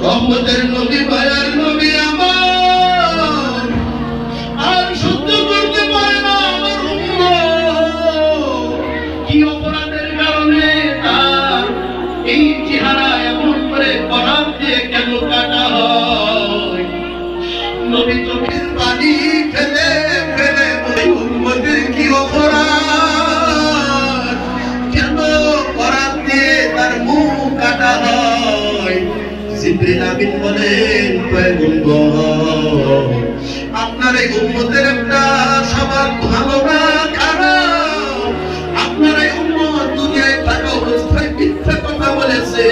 রহমতের নবী মায়ার নবী আমার আর সহ্য করতে পারে না আমার উম্মত। কি অপরাধের কারণে তার এই চেহারা এমন করে করার দিয়ে কেন কাটা হয়? নবী চোখের পানি ফেলে ফেলে বলে উম্মতের কি অপরাধ, কেন করার দিয়ে তার মুখ কাটা হয়? জিবরিল আমিন বলেন পয়গম্বর, আপনার এই উম্মতের একটা স্বভাব ভালো না খারাপ? আপনার এই উম্মত দুনিয়ায় থাকা অবস্থায় মিথ্যা কথা বলেছে।